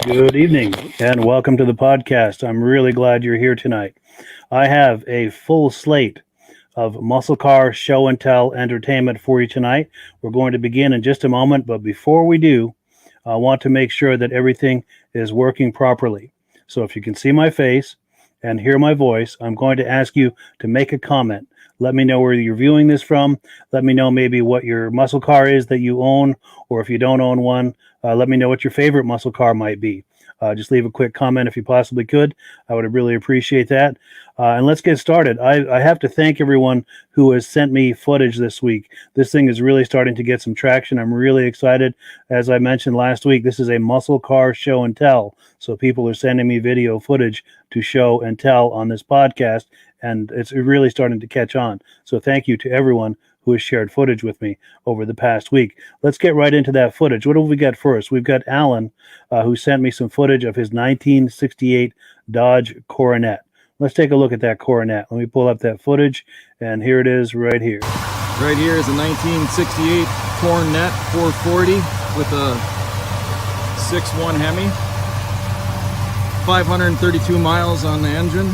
Good evening and welcome to the podcast. I'm really glad you're here tonight. I have a full slate of muscle car show and tell entertainment for you tonight. We're going to begin in just a moment, but before we do, I want to make sure that everything is working properly. So if you can see my face and hear my voice, I'm going to ask you to make a comment. Let me know where you're viewing this from. Let me know maybe what your muscle car is that you own, or if you don't own one, let me know what your favorite muscle car might be. Just leave a quick comment if you possibly could. I would really appreciate that. And let's get started. I have to thank everyone who has sent me footage this week. This thing is really starting to get some traction. I'm really excited. As I mentioned last week, this is a muscle car show and tell. So people are sending me video footage to show and tell on this podcast, and it's really starting to catch on. So thank you to everyone who has shared footage with me over the past week. Let's get right into that footage. What have we got first? We've got Alan, who sent me some footage of his 1968 Dodge Coronet. Let's take a look at that Coronet. Let me pull up that footage, and here it is right here. Right here is a 1968 Coronet 440 with a 6.1 Hemi. 532 miles on the engine.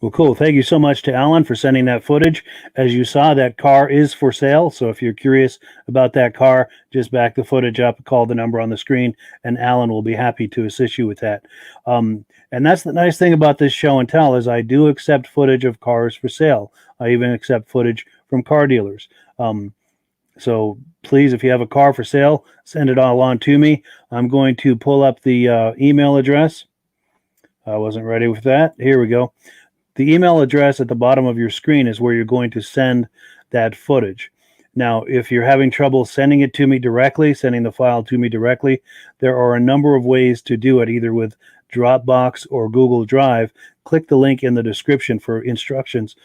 Well, cool. Thank you so much to Alan for sending that footage. As you saw, that car is for sale. So if you're curious about that car, just back the footage up, call the number on the screen, and Alan will be happy to assist you with that. And that's the nice thing about this show and tell is I do accept footage of cars for sale. I even accept footage from car dealers. So please, if you have a car for sale, send it all on to me. I'm going to pull up the email address. I wasn't ready with that. Here we go. The email address at the bottom of your screen is where you're going to send that footage. Now, if you're having trouble sending it to me directly, sending the file to me directly, there are a number of ways to do it, either with Dropbox or Google Drive. Click the link in the description for instructions,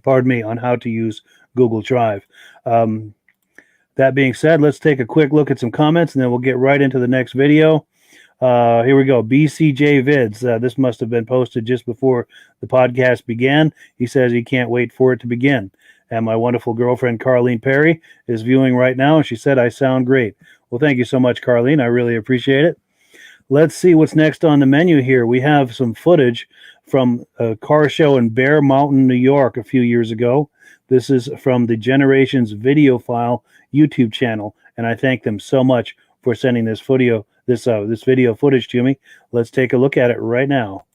pardon me, on how to use Google Drive. That being said, let's take a quick look at some comments, and then we'll get right into the next video. Here we go. BCJ Vids. This must have been posted just before the podcast began. He says he can't wait for it to begin. And my wonderful girlfriend, Carlene Perry, is viewing right now. And she said, I sound great. Well, thank you so much, Carlene. I really appreciate it. Let's see what's next on the menu here. We have some footage from a car show in Bear Mountain, New York a few years ago. This is from the Generations Video File YouTube channel. And I thank them so much for sending this video footage to me. Let's take a look at it right now.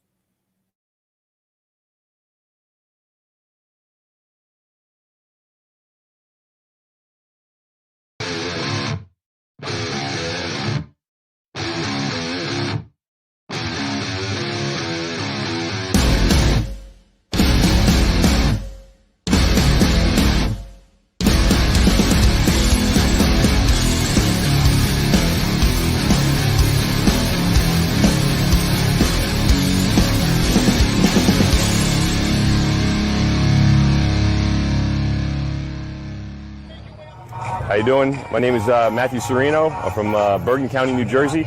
How you doing? My name is Matthew Serino. I'm from Bergen County, New Jersey.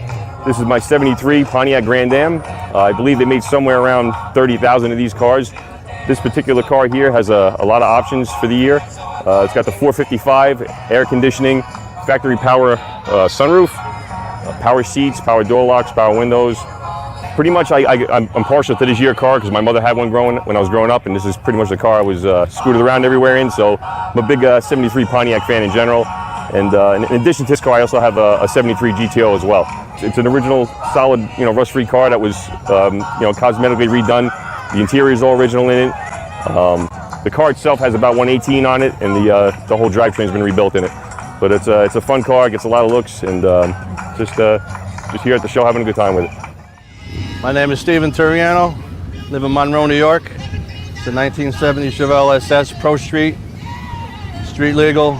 This is my 73 Pontiac Grand Am. I believe they made somewhere around 30,000 of these cars. This particular car here has a lot of options for the year. It's got the 455, air conditioning, factory power sunroof, power seats, power door locks, power windows. Pretty much I'm partial to this year car because my mother had one when I was growing up, and this is pretty much the car I was scooted around everywhere in. So I'm a big 73 Pontiac fan in general. And in addition to this car, I also have a 73 GTO as well. It's an original, solid, rust-free car that was, cosmetically redone. The interior is all original in it. The car itself has about 118 on it, and the whole drivetrain's been rebuilt in it. But it's a fun car, gets a lot of looks, and just here at the show having a good time with it. My name is Steven Turiano, live in Monroe, New York. It's a 1970 Chevelle SS Pro Street, street legal,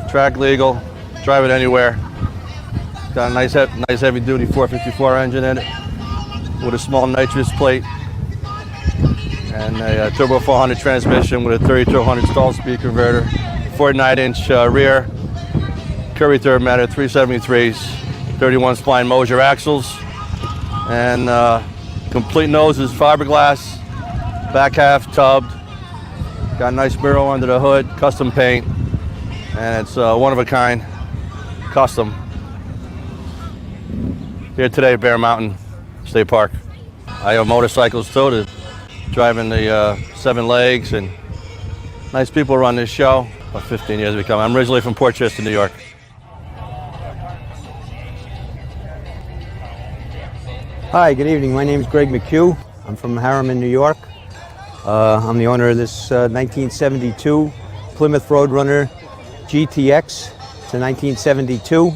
track legal, drive it anywhere. Got a nice heavy duty 454 engine in it with a small nitrous plate and a turbo 400 transmission with a 3200 stall speed converter, 49-inch rear, Curry third matter 373s, 31 spline Moser axles, and complete nose is fiberglass, back half tubbed, got a nice mirror under the hood, custom paint, and it's one of a kind, custom. Here today at Bear Mountain State Park. I have motorcycles too, driving the 7 legs, and nice people run this show. About 15 years we come. I'm originally from Port Chester, New York. Hi, good evening. My name is Greg McHugh. I'm from Harriman, New York. I'm the owner of this 1972 Plymouth Roadrunner GTX. It's a 1972.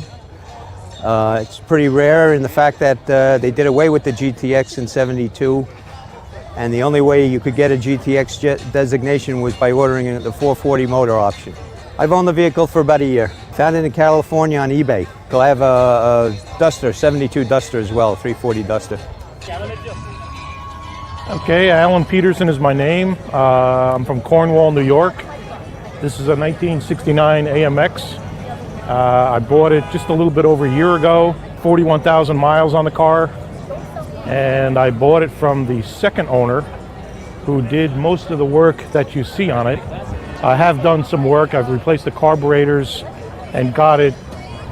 It's pretty rare in the fact that they did away with the GTX in '72, and the only way you could get a GTX designation was by ordering the 440 motor option. I've owned the vehicle for about a year. Found it in California on eBay. So I have a Duster, 72 Duster as well, 340 Duster. Okay, Alan Peterson is my name. I'm from Cornwall, New York. This is a 1969 AMX. I bought it just a little bit over a year ago, 41,000 miles on the car, and I bought it from the second owner who did most of the work that you see on it. I have done some work. I've replaced the carburetors and got it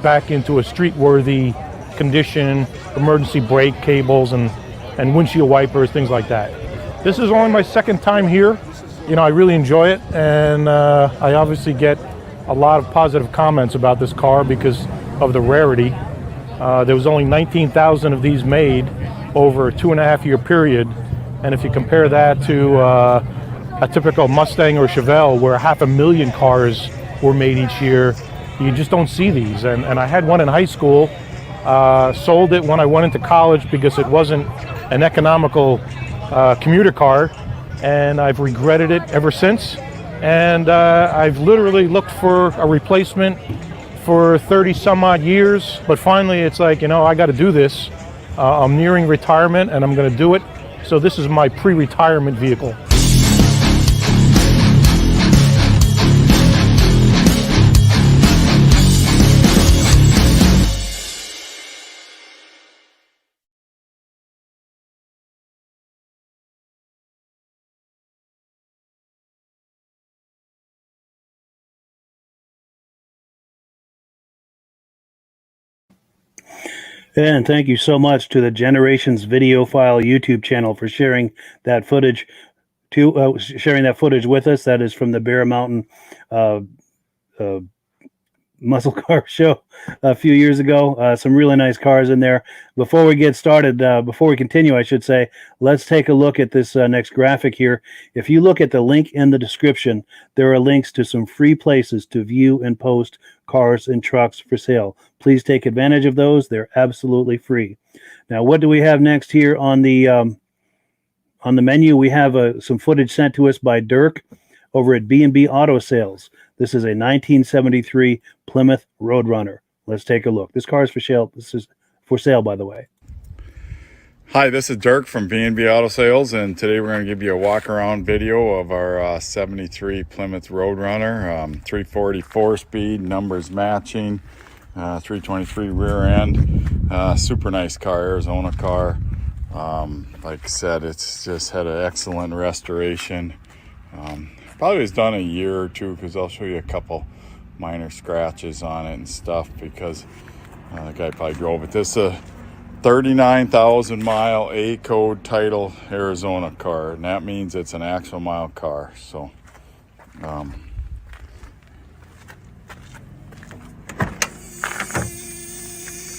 back into a street-worthy condition, emergency brake cables and windshield wipers, things like that. This is only my second time here. You know, I really enjoy it, and I obviously get a lot of positive comments about this car because of the rarity. There was only 19,000 of these made over a 2.5-year period, and if you compare that to a typical Mustang or Chevelle where 500,000 cars were made each year, you just don't see these. And I had one in high school, sold it when I went into college because it wasn't an economical commuter car, and I've regretted it ever since. And I've literally looked for a replacement for 30 some odd years, but finally it's like, you know, I got to do this. I'm nearing retirement and I'm going to do it. So this is my pre-retirement vehicle. And thank you so much to the Generations Video File YouTube channel for sharing that footage with us. That is from the Bear Mountain Muscle Car Show a few years ago. Some really nice cars in there. Before we get started, before we continue, I should say, let's take a look at this next graphic here. If you look at the link in the description, there are links to some free places to view and post cars and trucks for sale. Please take advantage of those. They're absolutely free. Now, what do we have next here on the menu? We have some footage sent to us by Dirk over at B&B Auto Sales. This is a 1973 Plymouth Roadrunner. Let's take a look. This car is for sale. This is for sale, by the way. Hi, this is Dirk from B&B Auto Sales, and today we're going to give you a walk-around video of our 73 Plymouth Roadrunner, 340 4-speed, numbers matching, 323 rear end, super nice car, Arizona car. Like I said, it's just had an excellent restoration. Probably was done a year or two, because I'll show you a couple minor scratches on it and stuff, because the guy probably drove it. This is a 39,000 mile A code title Arizona car, and that means it's an actual mile car. So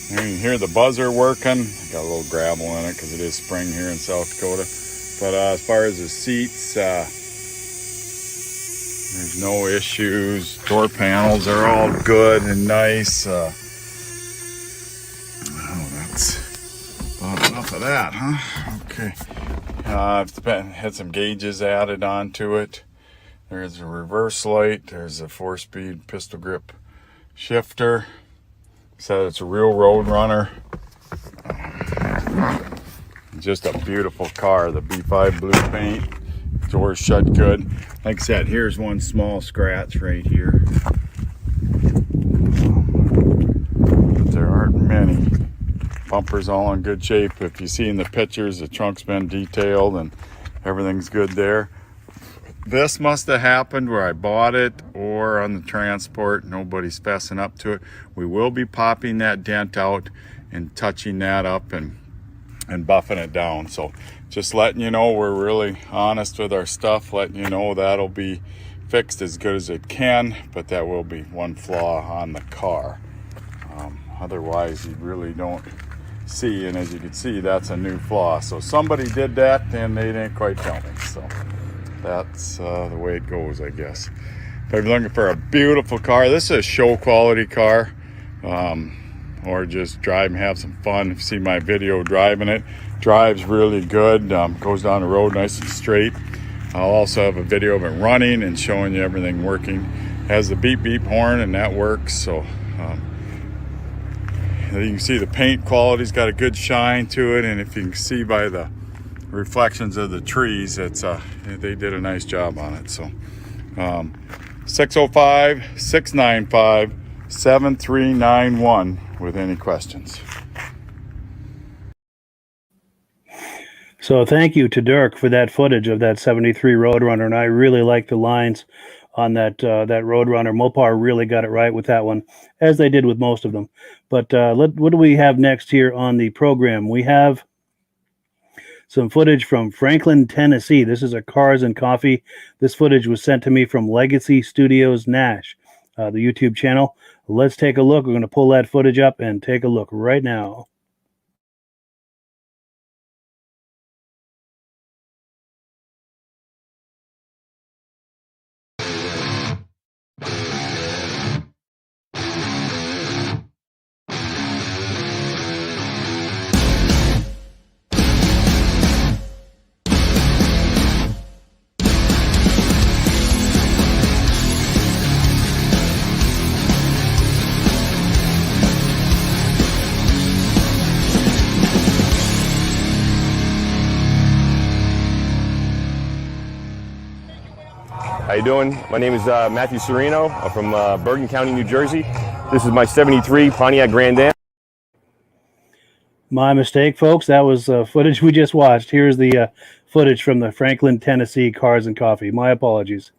you can hear the buzzer working. Got a little gravel in it because it is spring here in South Dakota. But as far as the seats, there's no issues. Door panels are all good and nice. That's about enough of that, huh? Okay. Had some gauges added onto it. There's a reverse light. There's a 4-speed pistol grip shifter. Said it's a real road runner. Just a beautiful car. The B5 blue paint. Doors shut good. Like I said, here's one small scratch right here. But there aren't many. Bumper's all in good shape. If you see in the pictures, the trunk's been detailed and everything's good there. This must have happened where I bought it or on the transport. Nobody's fessing up to it. We will be popping that dent out and touching that up and buffing it down. So just letting you know we're really honest with our stuff, letting you know that'll be fixed as good as it can, but that will be one flaw on the car. Otherwise you really don't see, and as you can see, that's a new flaw. So somebody did that and they didn't quite tell me. So that's the way it goes, I guess. But if you're looking for a beautiful car, this is a show quality car, or just drive and have some fun. If you see my video driving it, drives really good, goes down the road nice and straight. I'll also have a video of it running and showing you everything working. Has the beep beep horn and that works. So you can see the paint quality's got a good shine to it, and if you can see by the reflections of the trees, it's they did a nice job on it. So 605-695-7391 with any questions. So thank you to Dirk for that footage of that 73 Roadrunner, and I really like the lines on that Roadrunner. Mopar really got it right with that one, as they did with most of them. But what do we have next here on the program? We have some footage from Franklin, Tennessee. This is a Cars and Coffee. This footage was sent to me from Legacy Studios Nash, the YouTube channel. Let's take a look. We're going to pull that footage up and take a look right now. How you doing? My name is Matthew Serino. I'm from Bergen County, New Jersey. This is my 73 Pontiac Grand Am. My mistake, folks. That was footage we just watched. Here's the footage from the Franklin, Tennessee Cars and Coffee. My apologies.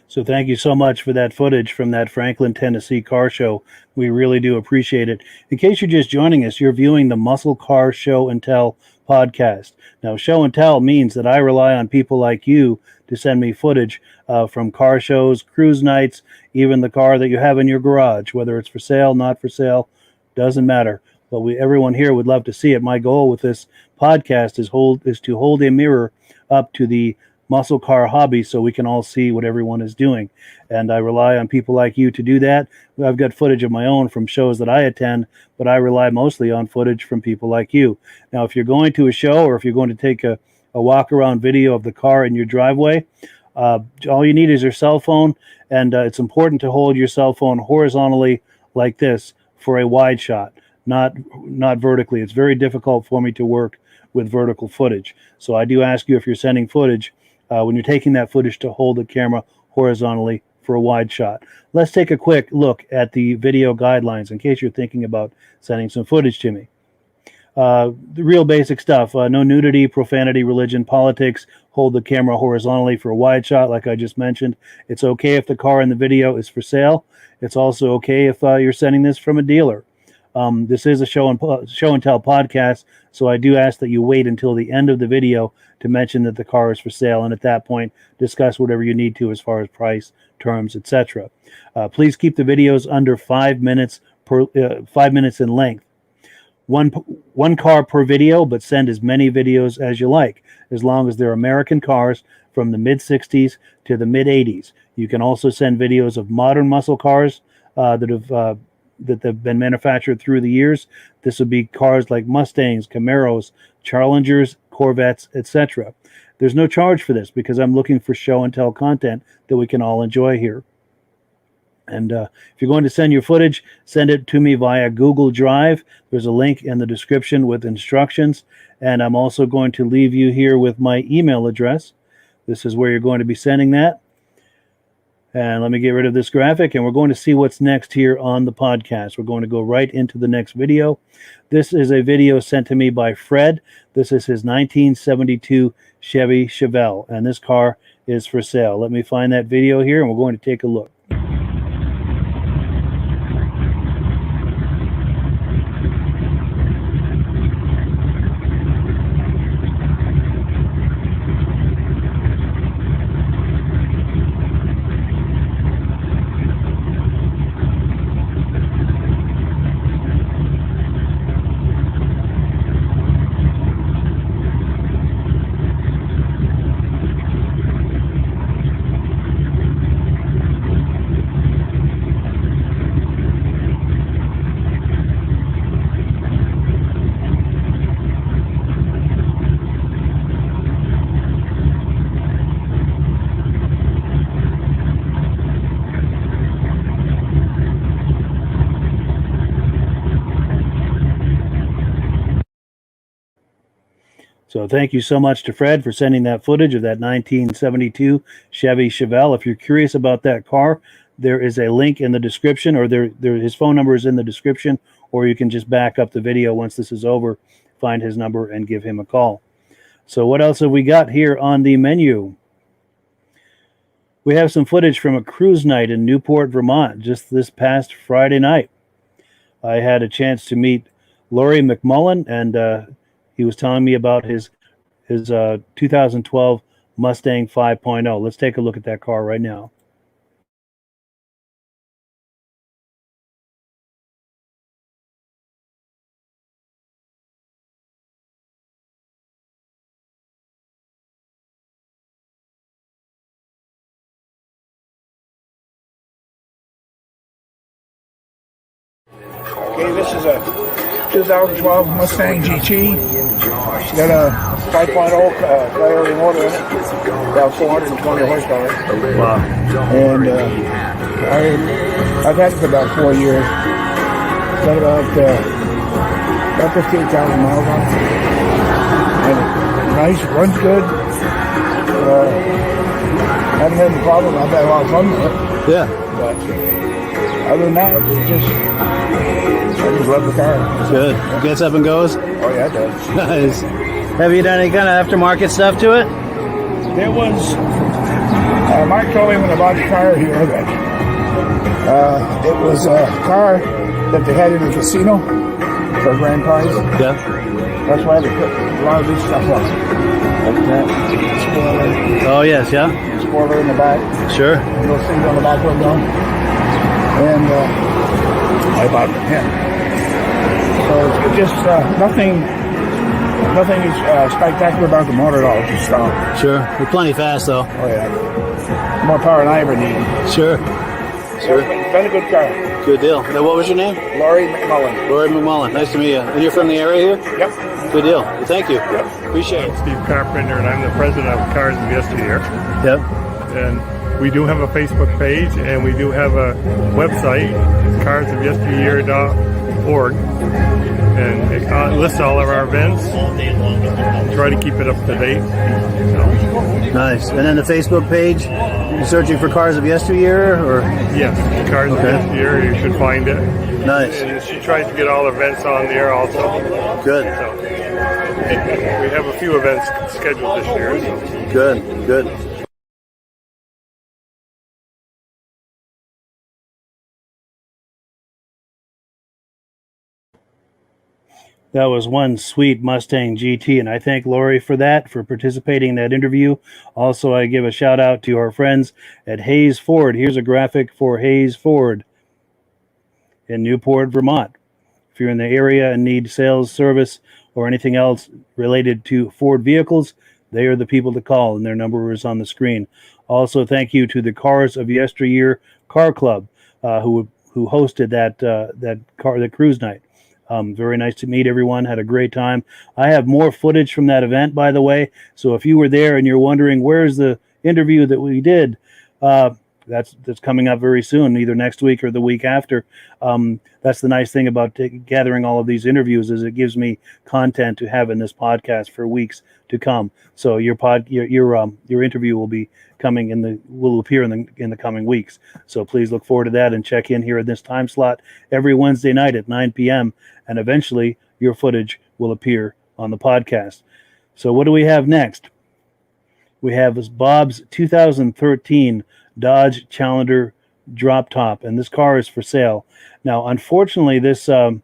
So thank you so much for that footage from that Franklin, Tennessee car show. We really do appreciate it. In case you're just joining us, you're viewing the Muscle Car Show and Tell podcast. Now, show and tell means that I rely on people like you to send me footage from car shows, cruise nights, even the car that you have in your garage, whether it's for sale, not for sale, doesn't matter. But everyone here would love to see it. My goal with this podcast is to hold a mirror up to the muscle car hobby so we can all see what everyone is doing. And I rely on people like you to do that. I've got footage of my own from shows that I attend, but I rely mostly on footage from people like you. Now, if you're going to a show or if you're going to take a walk around video of the car in your driveway, all you need is your cell phone, and it's important to hold your cell phone horizontally like this for a wide shot, not vertically. It's very difficult for me to work with vertical footage. So I do ask you, if you're sending footage, when you're taking that footage, to hold the camera horizontally for a wide shot. Let's take a quick look at the video guidelines in case you're thinking about sending some footage to me. The real basic stuff: no nudity, profanity, religion, politics. Hold the camera horizontally for a wide shot, like I just mentioned. It's okay if the car in the video is for sale. It's also okay if you're sending this from a dealer. This is a show and tell podcast, so I do ask that you wait until the end of the video to mention that the car is for sale, and at that point discuss whatever you need to as far as price, terms, etc. Please keep the videos under 5 minutes in length. One car per video, but send as many videos as you like, as long as they're American cars from the mid-60s to the mid-80s. You can also send videos of modern muscle cars that have been manufactured through the years. This would be cars like Mustangs, Camaros, Challengers, Corvettes, etc. There's no charge for this because I'm looking for show and tell content that we can all enjoy here. And if you're going to send your footage, send it to me via Google Drive. There's a link in the description with instructions. And I'm also going to leave you here with my email address. This is where you're going to be sending that. And let me get rid of this graphic, and we're going to see what's next here on the podcast. We're going to go right into the next video. This is a video sent to me by Fred. This is his 1972 Chevy Chevelle, and this car is for sale. Let me find that video here, and we're going to take a look. So thank you so much to Fred for sending that footage of that 1972 Chevy Chevelle. If you're curious about that car, there is a link in the description, or his phone number is in the description, or you can just back up the video once this is over, find his number, and give him a call. So what else have we got here on the menu? We have some footage from a cruise night in Newport, Vermont, just this past Friday night. I had a chance to meet Laurie McMullen, and he was telling me about his 2012 Mustang 5.0. Let's take a look at that car right now. Okay, this is a 2012 Mustang GT. It's got a 5.0 priority motor in it, about 420 horsepower. Wow. And I've had it for about 4 years. It's got about 15,000 miles on it. And nice, runs good. Haven't had any problem. I've had a lot of fun with it. Yeah. But other than that, it's just... I just love the car. Good. Gets up and goes? Oh, yeah, it does. Nice. Have you done any kind of aftermarket stuff to it? There was Mark told me when I bought the car here that it was a car that they had in the casino for a grand prize. Yeah. That's why they put a lot of this stuff on. Like that. Spoiler. Oh, yes, yeah. Spoiler in the back. Sure. Those things on the back window. And I bought it from him. So it's just nothing spectacular about the motor at all. It's just strong. Sure. We're plenty fast, though. Oh, yeah. More power than I ever need. Sure. Sure. It's been a good car. Good deal. Now, what was your name? Laurie McMullen. Laurie McMullen. Nice to meet you. And you're from the area here? Yep. Good deal. Well, thank you. Yep. Appreciate it. Steve Carpenter, and I'm the president of Cars of Yesteryear. Yep. And we do have a Facebook page, and we do have a website, carsofyesteryear.org, and it lists all of our events. Try to keep it up to date. So. Nice. And then the Facebook page, you're searching for Cars of Yesteryear, or? Yes, Cars of Yesteryear, you should find it. Nice. And she tries to get all events on there also. Good. So, we have a few events scheduled this year. So. Good, good. That was one sweet Mustang GT, and I thank Laurie for that, for participating in that interview. Also, I give a shout out to our friends at Hayes Ford. Here's a graphic for Hayes Ford in Newport, Vermont. If you're in the area and need sales, service, or anything else related to Ford vehicles, they are the people to call, and their number is on the screen. Also, thank you to the Cars of Yesteryear Car Club, who hosted that cruise night. Very nice to meet everyone. Had a great time. I have more footage from that event, by the way. So if you were there and you're wondering where's the interview that we did, that's coming up very soon, either next week or the week after. That's the nice thing about gathering all of these interviews, is it gives me content to have in this podcast for weeks to come. So your interview will be will appear in the coming weeks. So please look forward to that and check in here at this time slot every Wednesday night at 9 p.m. And eventually your footage will appear on the podcast. So what do we have next? We have Bob's 2013 Dodge Challenger drop top, and this car is for sale. Now, unfortunately, the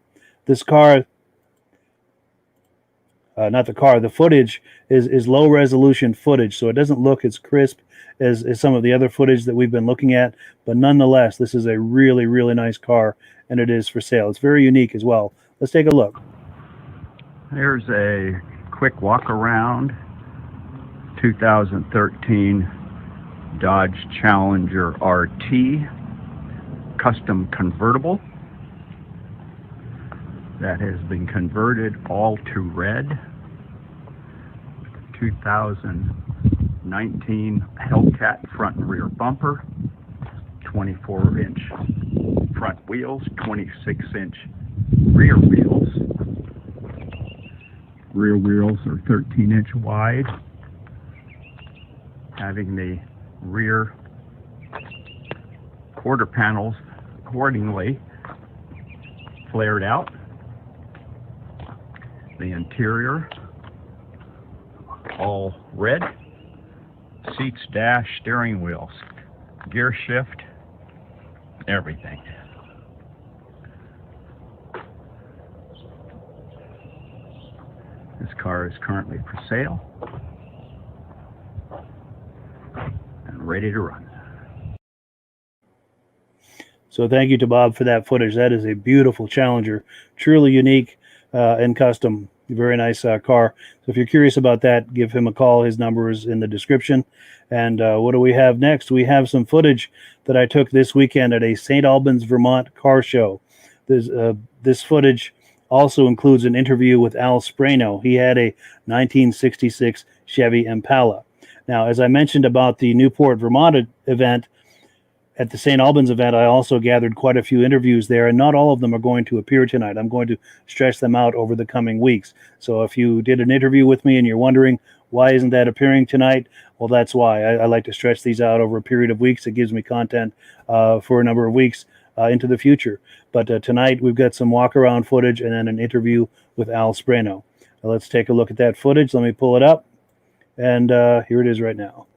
footage is low resolution footage, so it doesn't look as crisp as some of the other footage that we've been looking at. But nonetheless, this is a really, really nice car, and it is for sale. It's very unique as well. Let's take a look. Here's a quick walk around 2013 Dodge Challenger RT custom convertible that has been converted all to red. 2019 Hellcat front and rear bumper, 24-inch front wheels, 26-inch rear wheels. Rear wheels are 13-inch wide, having the rear quarter panels accordingly flared out. The interior all red. Seats, dash, steering wheels, gear shift, everything. This car is currently for sale and ready to run. So thank you to Bob for that footage. That is a beautiful Challenger, truly unique and custom. Very nice car. So if you're curious about that, give him a call. His number is in the description. And what do we have next? We have some footage that I took this weekend at a St. Albans, Vermont car show. This footage also includes an interview with Al Sprano. He had a 1966 Chevy Impala. Now, as I mentioned about the Newport, Vermont event, at the St. Albans event, I also gathered quite a few interviews there, and not all of them are going to appear tonight. I'm going to stretch them out over the coming weeks. So if you did an interview with me and you're wondering why isn't that appearing tonight, well, that's why. I like to stretch these out over a period of weeks. It gives me content for a number of weeks into the future. But tonight we've got some walk-around footage and then an interview with Al Sprano. Let's take a look at that footage. Let me pull it up, and here it is right now.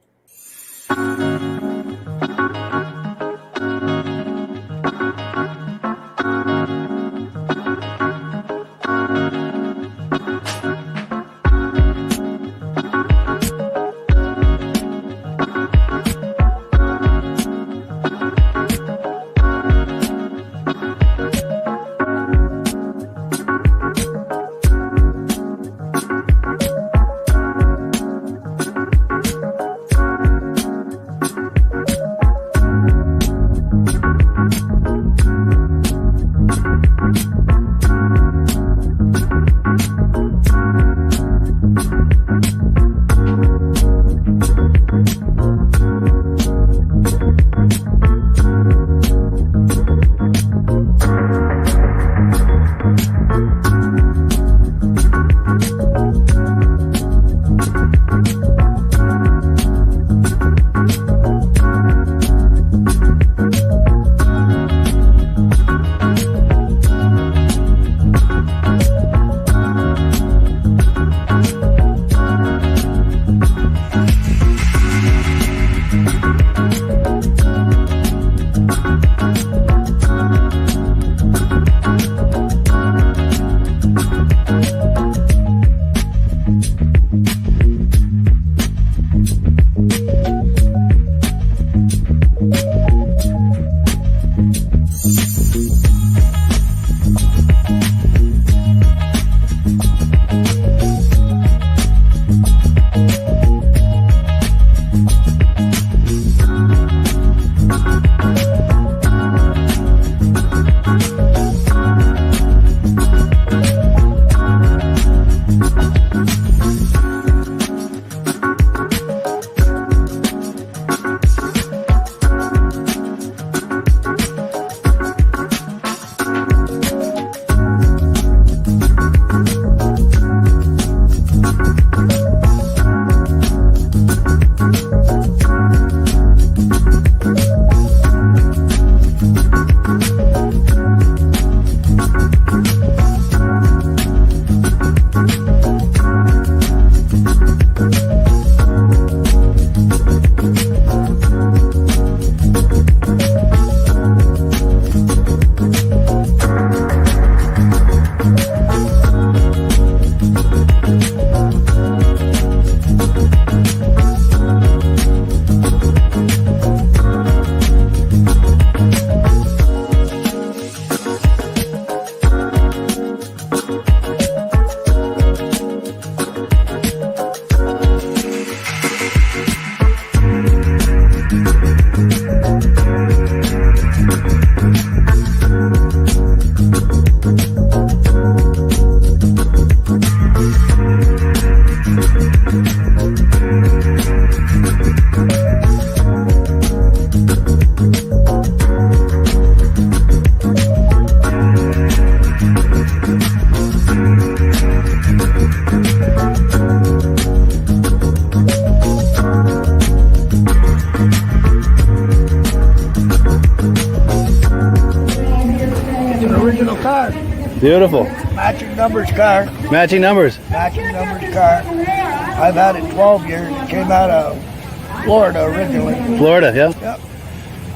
Beautiful. Matching numbers car. Matching numbers. Matching numbers car. I've had it 12 years. It came out of Florida originally. Florida, yeah? Yep.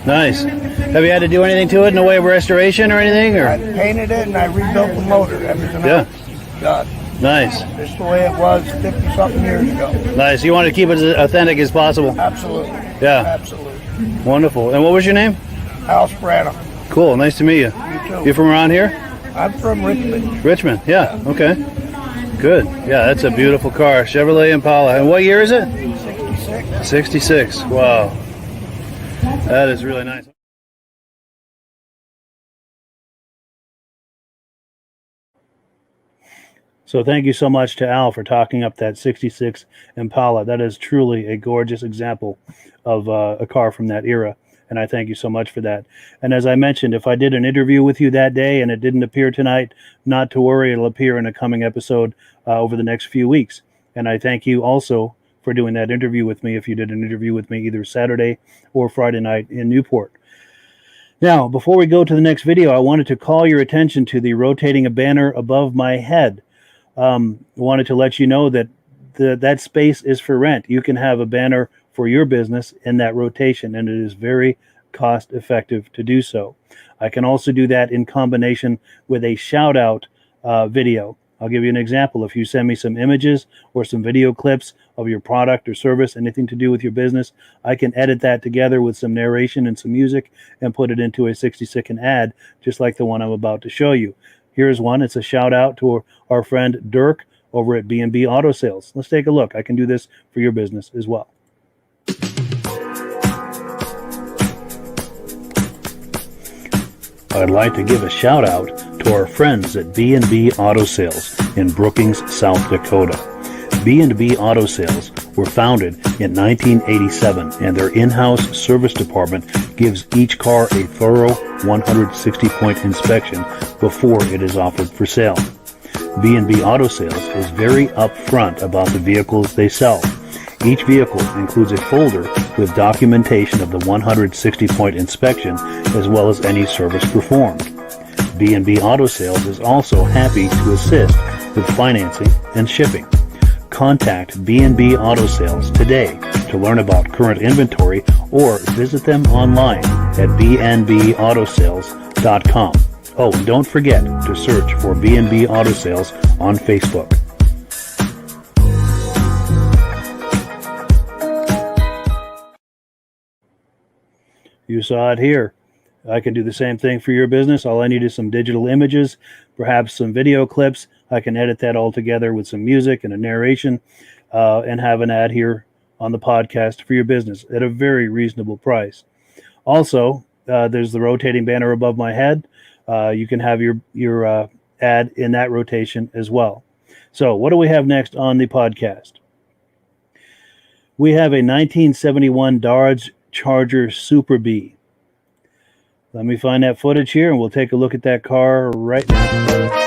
Nice. Have you had to do anything to it in the way of restoration or anything? Or? I painted it and I rebuilt the motor. Everything else is done. Nice. This is the way it was 50-something years ago. Nice. You want to keep it as authentic as possible? Absolutely. Yeah. Absolutely. Wonderful. And what was your name? Al Sprano. Cool. Nice to meet you. You too. You from around here? I'm from Richmond. Richmond, yeah. Okay. Good. Yeah, that's a beautiful car. Chevrolet Impala. And what year is it? 66. 66. Wow. That is really nice. So thank you so much to Al for talking up that 66 Impala. That is truly a gorgeous example of a car from that era. And I thank you so much for that. And as I mentioned, if I did an interview with you that day and it didn't appear tonight, not to worry, it'll appear in a coming episode over the next few weeks. And I thank you also for doing that interview with me if you did an interview with me either Saturday or Friday night in Newport. Now, before we go to the next video, I wanted to call your attention to the rotating a banner above my head. Wanted to let you know that that space is for rent. You can have a banner for your business in that rotation, and it is very cost effective to do so. I can also do that in combination with a shout out video. I'll give you an example. If you send me some images or some video clips of your product or service, anything to do with your business, I can edit that together with some narration and some music and put it into a 60-second ad, just like the one I'm about to show you. Here's one. It's a shout out to our friend Dirk over at B&B Auto Sales. Let's take a look. I can do this for your business as well. I'd like to give a shout out to our friends at B&B Auto Sales in Brookings, South Dakota. B&B Auto Sales were founded in 1987, and their in-house service department gives each car a thorough 160-point inspection before it is offered for sale. B&B Auto Sales is very upfront about the vehicles they sell. Each vehicle includes a folder with documentation of the 160-point inspection as well as any service performed. B&B Auto Sales is also happy to assist with financing and shipping. Contact B&B Auto Sales today to learn about current inventory or visit them online at bnbautosales.com. Oh, and don't forget to search for B&B Auto Sales on Facebook. You saw it here. I can do the same thing for your business. All I need is some digital images, perhaps some video clips. I can edit that all together with some music and a narration and have an ad here on the podcast for your business at a very reasonable price. Also, there's the rotating banner above my head. You can have your ad in that rotation as well. So what do we have next on the podcast? We have a 1971 Dodge Charger Super B. Let me find that footage here and we'll take a look at that car right now.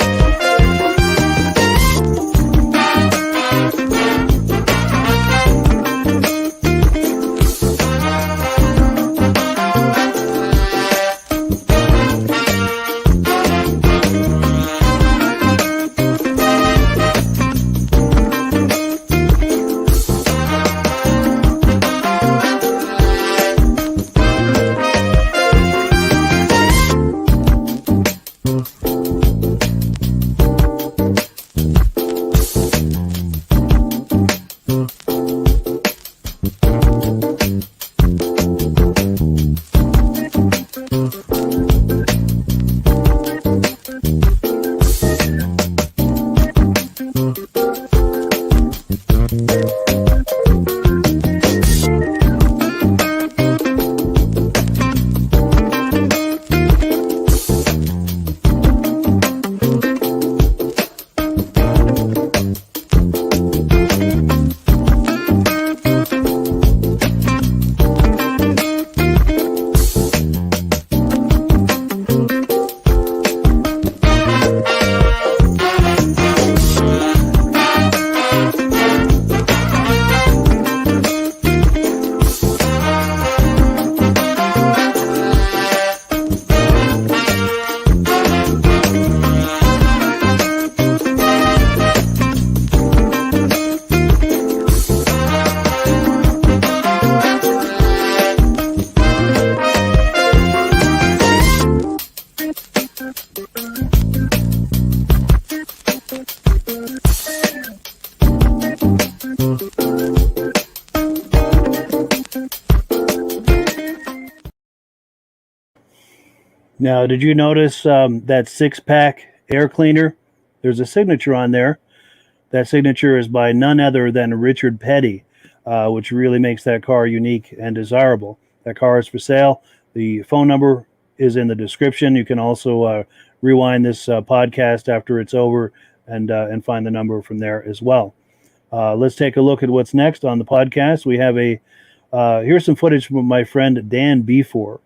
Now, did you notice that 6-pack air cleaner? There's a signature on there. That signature is by none other than Richard Petty, which really makes that car unique and desirable. That car is for sale. The phone number is in the description. You can also rewind this podcast after it's over and find the number from there as well. Let's take a look at what's next on the podcast. We have here's some footage from my friend Dan Befor.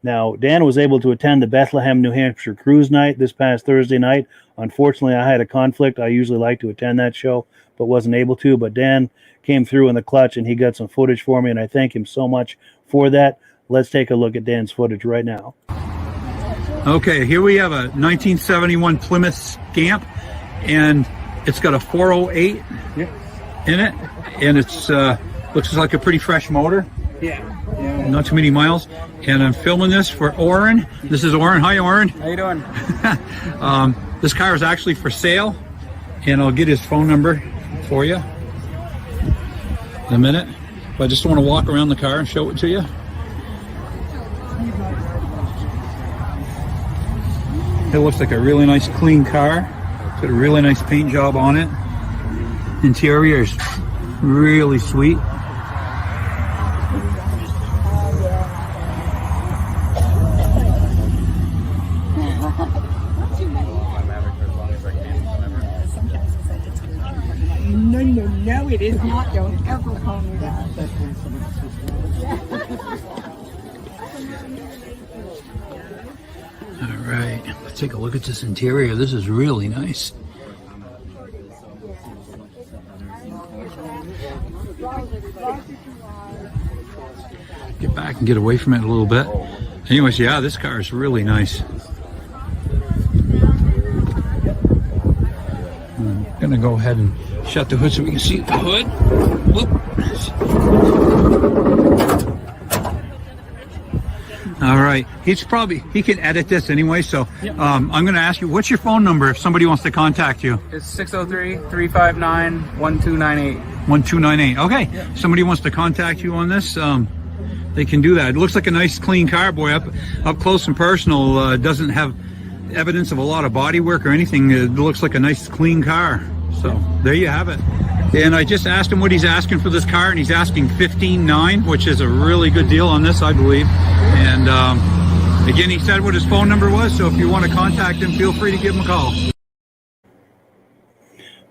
Now, Dan was able to attend the Bethlehem, New Hampshire cruise night this past Thursday night. Unfortunately, I had a conflict. I usually like to attend that show, but wasn't able to. But Dan came through in the clutch, and he got some footage for me, and I thank him so much for that. Let's take a look at Dan's footage right now. Okay, here we have a 1971 Plymouth Scamp, and it's got a 408 in it, and it's got Looks like a pretty fresh motor. Yeah. Not too many miles. And I'm filming this for Orin. This is Orin. Hi, Orin. How you doing? This car is actually for sale, and I'll get his phone number for you in a minute. But I just want to walk around the car and show it to you. It looks like a really nice clean car. It's got a really nice paint job on it. Interior is really sweet. No, it is not. Don't ever call me that. All right, let's take a look at this interior. This is really nice. Get back and get away from it a little bit. Anyways, yeah, this car is really nice. I'm gonna go ahead and shut the hood so we can see the hood. Whoop. All right, he can edit this anyway, so I'm going to ask you, what's your phone number if somebody wants to contact you? It's 603-359-1298. 1298. Okay, somebody wants to contact you on this, they can do that. It looks like a nice clean car, boy, up close and personal. Doesn't have evidence of a lot of body work or anything. It looks like a nice clean car. So there you have it. And I just asked him what he's asking for this car, and he's asking $15,900, which is a really good deal on this, I believe. And again, he said what his phone number was, so if you want to contact him, feel free to give him a call.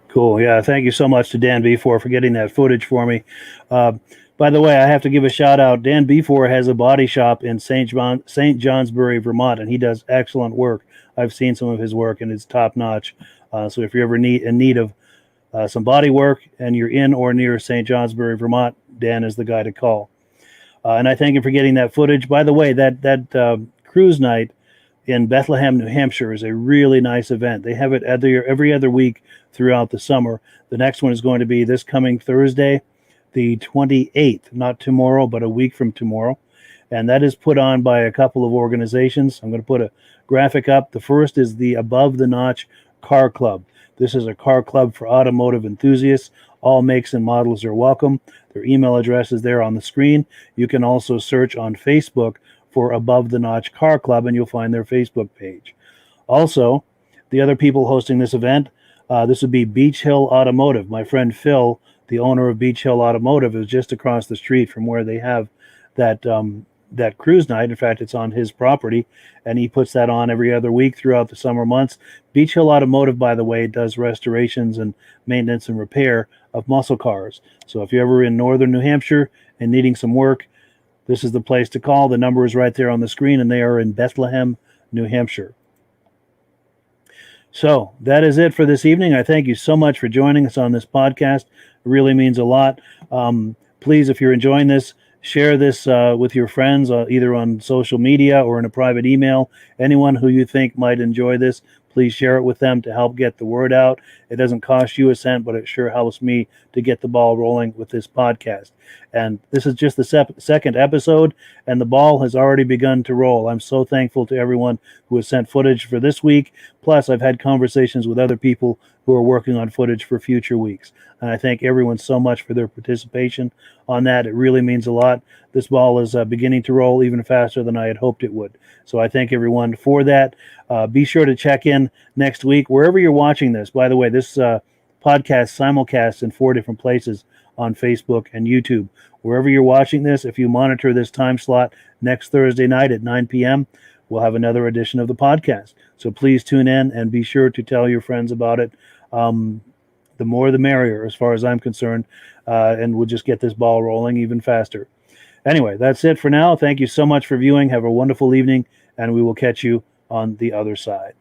Cool. Yeah, thank you so much to Dan B4 for getting that footage for me. By the way, I have to give a shout out. Dan B4 has a body shop in St. Johnsbury, Vermont, and he does excellent work. I've seen some of his work, and it's top notch. So if you're ever in need of some body work and you're in or near St. Johnsbury, Vermont, Dan is the guy to call. And I thank him for getting that footage. By the way, that cruise night in Bethlehem, New Hampshire is a really nice event. They have it every other week throughout the summer. The next one is going to be this coming Thursday, the 28th, not tomorrow, but a week from tomorrow. And that is put on by a couple of organizations. I'm going to put a graphic up. The first is the Above the Notch Car Club. This is a car club for automotive enthusiasts. All makes and models are welcome. Their email address is there on the screen. You can also search on Facebook for Above the Notch Car Club, and you'll find their Facebook page. Also, the other people hosting this event, this would be Beach Hill Automotive. My friend Phil, the owner of Beach Hill Automotive, is just across the street from where they have that cruise night. In fact, it's on his property, and he puts that on every other week throughout the summer months. Beach Hill Automotive, by the way, does restorations and maintenance and repair of muscle cars. So if you're ever in northern New Hampshire and needing some work, this is the place to call. The number is right there on the screen, and they are in Bethlehem, New Hampshire. So that is it for this evening. I thank you so much for joining us on this podcast. It really means a lot. Please, if you're enjoying this, share this with your friends, either on social media or in a private email. Anyone who you think might enjoy this, please share it with them to help get the word out. It doesn't cost you a cent, but it sure helps me to get the ball rolling with this podcast. And this is just the second episode, and the ball has already begun to roll. I'm so thankful to everyone who has sent footage for this week. Plus, I've had conversations with other people who are working on footage for future weeks. And I thank everyone so much for their participation on that. It really means a lot. This ball is beginning to roll even faster than I had hoped it would. So I thank everyone for that. Be sure to check in next week, wherever you're watching this. By the way, this podcast simulcasts in 4 different places on Facebook and YouTube. Wherever you're watching this, if you monitor this time slot next Thursday night at 9 p.m., we'll have another edition of the podcast. So please tune in and be sure to tell your friends about it. The more the merrier, as far as I'm concerned, and we'll just get this ball rolling even faster. Anyway, that's it for now. Thank you so much for viewing. Have a wonderful evening, and we will catch you on the other side.